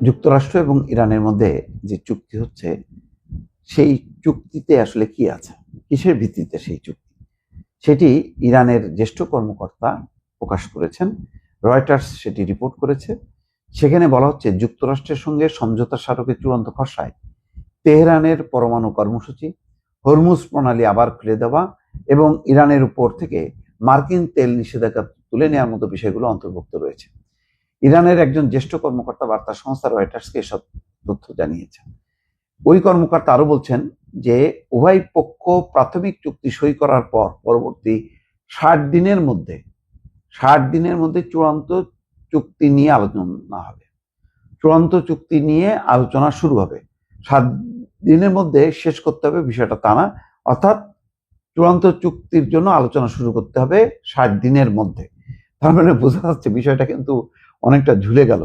যুক্তরাষ্ট্র এবং ইরানের মধ্যে যে চুক্তি হচ্ছে, সেই চুক্তিতে আসলে কি আছে, কিসের ভিত্তিতে সেই চুক্তি, সেটি ইরানের জ্যেষ্ঠ কর্মকর্তা প্রকাশ করেছেন। রয়টার্স সেটি রিপোর্ট করেছে। সেখানে বলা হচ্ছে, যুক্তরাষ্ট্রের সঙ্গে সমঝোতা স্মারকের চূড়ান্ত খসড়ায় তেহরানের পরমাণু কর্মসূচি, হরমুজ প্রণালী আবার খুলে দেওয়া এবং ইরানের উপর থেকে মার্কিন তেল নিষেধাজ্ঞা তুলে নেওয়ার মতো বিষয়গুলো অন্তর্ভুক্ত রয়েছে। ইরানের একজন জ্যেষ্ঠ কর্মকর্তা বার্তা সংস্থা রয়টার্সকে এসব তথ্য জানিয়েছেন। ওই কর্মকর্তা আরো বলছেন যে উভয় পক্ষ প্রাথমিক চুক্তি সই করার পর পরবর্তী 60 দিনের মধ্যে চূড়ান্ত চুক্তি নিয়ে আলোচনা হবে। চূড়ান্ত চুক্তি নিয়ে আলোচনা শুরু হবে। 7 দিনের মধ্যে শেষ করতে হবে বিষয়টা তা না, অর্থাৎ চূড়ান্ত চুক্তির জন্য আলোচনা শুরু করতে হবে 60 দিনের মধ্যে। তার মানে বোঝা যাচ্ছে বিষয়টা কিন্তু অনেকটা ঝুলে গেল।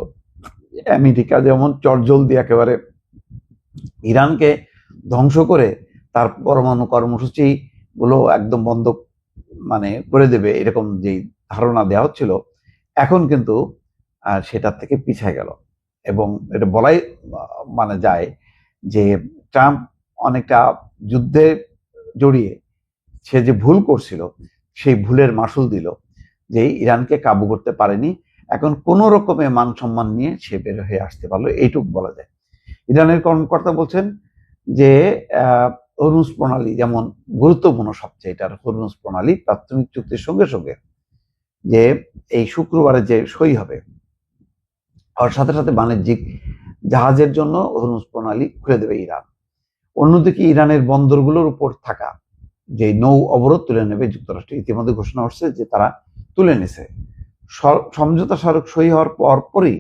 আমেরিকা যেমন চটজলদি একেবারে ইরানকে ধ্বংস করে তার পরমাণু কর্মসূচি গুলো একদম বন্ধ করে দেবে, এরকম যে ধারণা দেওয়া হচ্ছিল, এখন কিন্তু সেটার থেকে পিছিয়ে গেল। এবং এটা বলাই যায় যে ট্রাম্প অনেকটা যুদ্ধে জড়িয়ে সে যে ভুল করছিল, সেই ভুলের মাসুল দিল, যে ইরানকে কাবু করতে পারেনি। এখন কোনো রকমের মান সম্মান নিয়ে সে বের হয়ে আসতে পারলো, এইটুকু বলা যায়। ইরানের কর্মকর্তা বলছেন যে হরমুজ প্রণালী যেমন গুরুত্বপূর্ণ, সবচেয়ে এটার হরমুজ প্রণালী প্রাথমিক চুক্তির সঙ্গে সঙ্গে যে এই শুক্রবারে যে সই হবে, আর সাথে সাথে বাণিজ্যিক জাহাজের জন্য হরমুজ প্রণালী খুলে দেবে ইরান। অন্যদিকে ইরানের বন্দরগুলোর উপর থাকা যে নৌ অবরোধ তুলে নেবে যুক্তরাষ্ট্র, ইতিমধ্যে ঘোষণা হচ্ছে যে তারা তুলে নিছে। সমঝোতা স্মারক সই হওয়ার পরপরই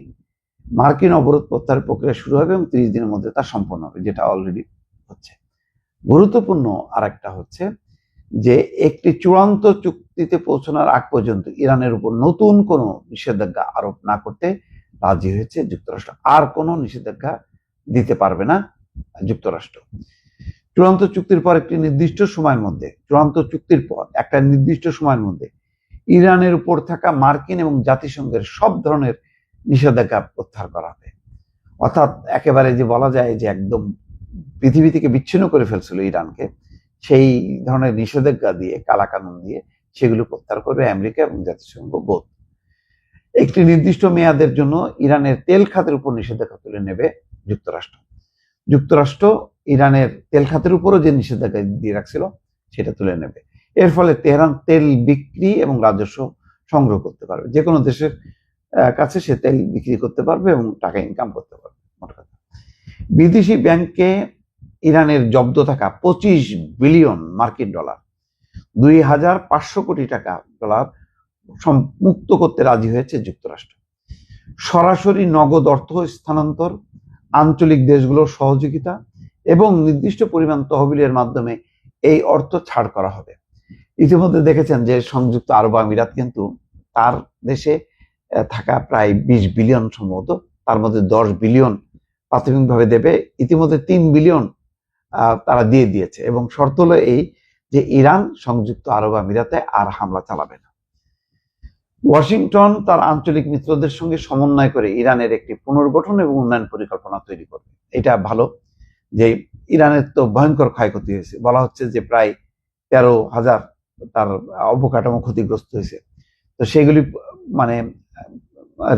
মার্কিন অবরোধ প্রত্যাহারের প্রক্রিয়া শুরু হবে এবং 30 দিনের মধ্যে তা সম্পন্ন হবে, যেটা অলরেডি হচ্ছে। গুরুত্বপূর্ণ আরেকটা হচ্ছে যে একটি চূড়ান্ত চুক্তিতে পৌঁছানোর আগ পর্যন্ত ইরানের উপর নতুন কোনো নিষেধাজ্ঞা আরোপ না করতে রাজি হয়েছে যুক্তরাষ্ট্র। আর কোনো নিষেধাজ্ঞা দিতে পারবে না যুক্তরাষ্ট্র। চূড়ান্ত চুক্তির পর একটা নির্দিষ্ট সময়ের মধ্যে ইরানের উপর থাকা মার্কিন এবং জাতিসংঘের সব ধরনের নিষেধাজ্ঞা প্রত্যাহার করা হবে। অর্থাৎ একেবারে যে বলা যায় যে একদম পৃথিবী থেকে বিচ্ছিন্ন করে ফেলছিল ইরানকে, সেই ধরনের নিষেধাজ্ঞা দিয়ে, কালাকানুন দিয়ে সেগুলো প্রত্যাহার করবে আমেরিকা এবং জাতিসংঘ বোধ। একটি নির্দিষ্ট মেয়াদের জন্য ইরানের তেল খাতের উপর নিষেধাজ্ঞা তুলে নেবে যুক্তরাষ্ট্র ইরানের তেল খাতের উপরও যে নিষেধাজ্ঞা দিয়ে রাখছিল সেটা তুলে নেবে। এর ফলে তেহরান তেল বিক্রি এবং রাজস্ব সংগ্রহ করতে পারবে। যে কোনো দেশের কাছে সে তেল বিক্রি করতে পারবে এবং টাকা ইনকাম করতে পারবে। বিদেশি ব্যাংকে ইরানের জব্দ থাকা 25 বিলিয়ন মার্কিন ডলার, 2500 কোটি টাকা ডলার মুক্ত করতে রাজি হয়েছে যুক্তরাষ্ট্র। সরাসরি নগদ অর্থ স্থানান্তর, আঞ্চলিক দেশগুলোর সহযোগিতা এবং নির্দিষ্ট পরিমাণ তহবিলের মাধ্যমে এই অর্থ ছাড় করা হবে। ইতিমধ্যে দেখেছেন যে সংযুক্ত আরব আমিরাত কিন্তু তার দেশে থাকা প্রায় 20 বিলিয়ন সম্ভবত, তার মধ্যে 10 বিলিয়ন প্রাথমিকভাবে দেবে। ইতিমধ্যে 3 বিলিয়ন তারা দিয়ে দিয়েছে এবং শর্ত হলো এই যে ইরান সংযুক্ত আরব আমিরাতে আর হামলা চালাবে না। ওয়াশিংটন তার আঞ্চলিক মিত্রদের সঙ্গে সমন্বয় করে ইরানের একটি পুনর্গঠন এবং উন্নয়ন পরিকল্পনা তৈরি করবে। এটা ভালো যে ইরানের তো ভয়ঙ্কর ক্ষয়ক্ষতি হয়েছে, বলা হচ্ছে যে প্রায় 13,000 তার অবকাঠামো ক্ষতিগ্রস্ত হয়েছে। তো সেগুলি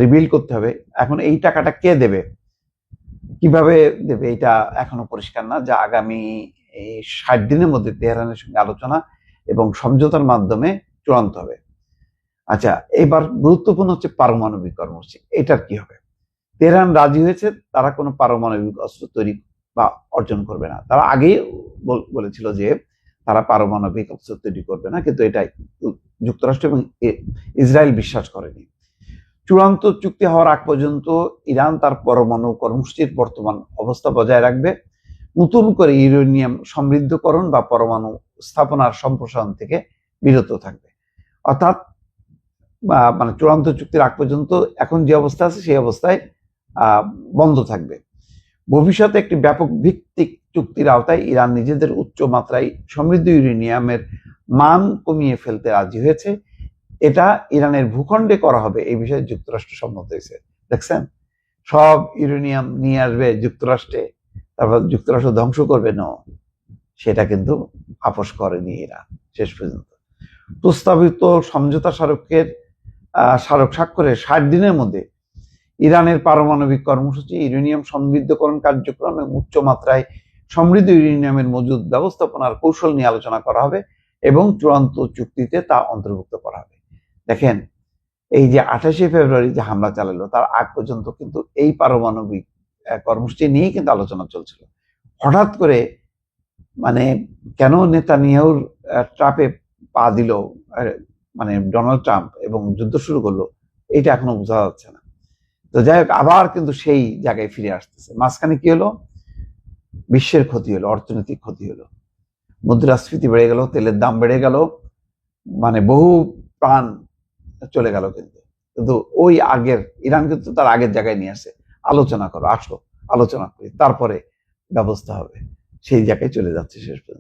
রিবিল্ড করতে হবে। এখন এই টাকাটা কে দেবে, কিভাবে দেবে, এটা এখনো পরিষ্কার না। যা আগামী 60 দিনের মধ্যে তেহরানের সঙ্গে আলোচনা এবং সমঝোতার মাধ্যমে চূড়ান্ত হবে। আচ্ছা, এবার গুরুত্বপূর্ণ হচ্ছে পারমাণবিক কর্মসূচি। এটার কি হবে? তেহরান রাজি হয়েছে তারা কোনো পারমাণবিক অস্ত্র তৈরি বা অর্জন করবে না। তারা আগেই বলেছিল যে তারা পারমাণবিক অস্ত্র তৈরি করবে না, কিন্তু এটাই যুক্তরাষ্ট্র এবং ইসরায়েল বিশ্বাস করেনি। চূড়ান্ত চুক্তি হওয়ার আগ পর্যন্ত ইরান তার পরমাণু কর্মসূচির বর্তমান অবস্থা বজায় রাখবে, নতুন করে ইউরেনিয়াম সমৃদ্ধকরণ বা পরমাণু স্থাপনার সম্প্রসারণ থেকে বিরত থাকবে। অর্থাৎ চূড়ান্ত চুক্তির আগ পর্যন্ত এখন যে অবস্থা আছে সেই অবস্থায় বন্ধ থাকবে। ভবিষ্যতে একটি ব্যাপক ভিত্তিক চুক্তির আওতায় ইরান নিজেদের উচ্চ মাত্রায় সমৃদ্ধ ইউরেনিয়ামের মান কমিয়ে ফেলতে রাজি হয়েছে। এটা ইরানের ভূখণ্ডে করা হবে, এই বিষয়ে যুক্তরাষ্ট্র সম্মত হয়েছে। দেখছেন, সব ইউরেনিয়াম নিয়ে আসবে যুক্তরাষ্ট্রে, তারপর যুক্তরাষ্ট্র ধ্বংস করবে। না, সেটা কিন্তু আপোষ করেনি ইরান শেষ পর্যন্ত। প্রস্তাবিত সমঝোতা স্মারক স্বাক্ষরের 60 দিনের মধ্যে ইরানের পারমাণবিক কর্মসূচি, ইউরেনিয়াম সমৃদ্ধকরণ কার্যক্রম এবং উচ্চ মাত্রায় সমৃদ্ধ ইউরেনিয়ামের মজুদ ব্যবস্থাপনার কৌশল নিয়ে আলোচনা করা হবে এবং চূড়ান্ত চুক্তিতে তা অন্তর্ভুক্ত করা হবে। দেখেন, এই যে 28শে ফেব্রুয়ারি যে হামলা চালালো, তার আগ পর্যন্ত কিন্তু এই পারমাণবিক কর্মসূচি নিয়েই কিন্তু আলোচনা চলছিল। হঠাৎ করে মানে কেন নেতানিয়াহুর ট্রাপে পা দিল মানে ডোনাল্ড ট্রাম্প এবং যুদ্ধ শুরু করলো, এটা এখনো বোঝা যাচ্ছে না। তো যাই হোক, আবার কিন্তু সেই জায়গায় ফিরে আসতেছে। মাঝখানে কি হলো? বিশ্বের ক্ষতি হলো, অর্থনৈতিক ক্ষতি হলো, মুদ্রাস্ফীতি বেড়ে গেল, তেলের দাম বেড়ে গেল, মানে বহু প্রাণ চলে গেল। কিন্তু কিন্তু ওই আগের ইরান কিন্তু তার আগের জায়গায় নিয়ে আসে, আলোচনা করো, আসো আলোচনা করি, তারপরে ব্যবস্থা হবে, সেই জায়গায় চলে যাচ্ছে শেষ পর্যন্ত।